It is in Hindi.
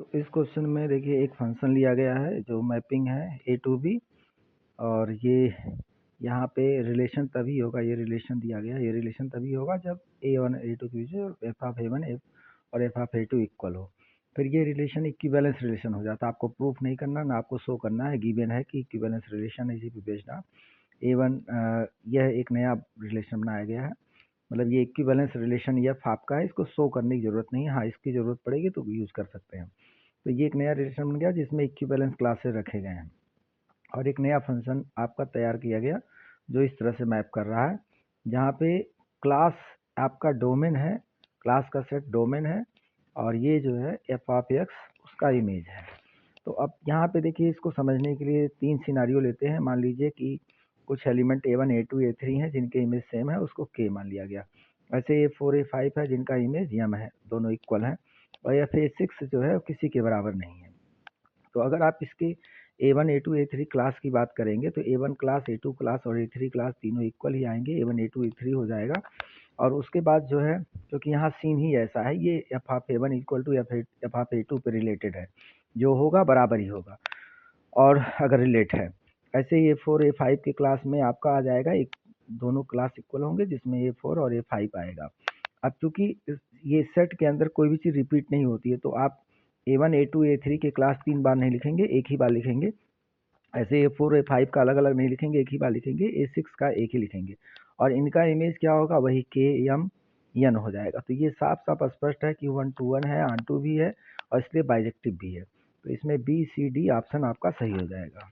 तो इस क्वेश्चन में देखिए एक फंक्शन लिया गया है जो मैपिंग है ए टू बी, और ये यहाँ पे रिलेशन तभी होगा, ये रिलेशन दिया गया है, ये रिलेशन तभी होगा जब A1 A2 के बीच एफ ऑफ A1 और एफ ऑफ A2 इक्वल हो। फिर ये रिलेशन इक्विवेलेंस रिलेशन हो जाता है। आपको प्रूफ नहीं करना, ना आपको शो करना है, गिवन है कि इक्विवेलेंस रिलेशन है, इसी पे बेस्ड ऑन A1 यह एक नया रिलेशन बनाया गया है। मतलब ये इक्विवेलेंस रिलेशन एफ आपका है, इसको शो करने की जरूरत नहीं है। हाँ, इसकी जरूरत पड़ेगी तो यूज़ कर सकते हैं। तो ये एक नया रिलेशन बन गया जिसमें इक्विवेलेंस क्लासेस रखे गए हैं, और एक नया फंक्शन आपका तैयार किया गया जो इस तरह से मैप कर रहा है, जहाँ पे क्लास आपका डोमेन है, क्लास का सेट डोमेन है, और ये जो है एफ ऑफ एक्स उसका इमेज है। तो अब यहाँ पे देखिए, इसको समझने के लिए तीन सिनारियो लेते हैं। मान लीजिए कि कुछ एलिमेंट A1 A2 A3 हैं जिनके इमेज सेम है, उसको K मान लिया गया। ऐसे A4 A5 है जिनका इमेज M है, दोनों इक्वल हैं, और A6 जो है किसी के बराबर नहीं है। तो अगर आप इसके A1 A2 A3 क्लास की बात करेंगे तो A1 क्लास A2 क्लास और A3 क्लास तीनों इक्वल ही आएंगे, A1 A2 A3 हो जाएगा। और उसके बाद जो है, क्योंकि यहाँ सीन ही ऐसा है, ये F of A1 equal to F of A2 पे रिलेटेड है, जो होगा बराबर ही होगा और अगर रिलेट है। ऐसे ही A4 A5 के क्लास में आपका आ जाएगा, एक दोनों क्लास इक्वल होंगे जिसमें A4 और A5 आएगा। अब चूंकि ये सेट के अंदर कोई भी चीज़ रिपीट नहीं होती है, तो आप A1 A2 A3 के क्लास 3 बार नहीं लिखेंगे, एक ही बार लिखेंगे। ऐसे A4 A5 का अलग अलग नहीं लिखेंगे, एक ही बार लिखेंगे। A6 का एक ही लिखेंगे, और इनका इमेज क्या होगा, वही K M N हो जाएगा। तो ये साफ साफ स्पष्ट है कि 1 to 1 है, ऑन टू भी है, और इसलिए बाइजेक्टिव भी है। तो इसमें B C D ऑप्शन आपका सही हो जाएगा।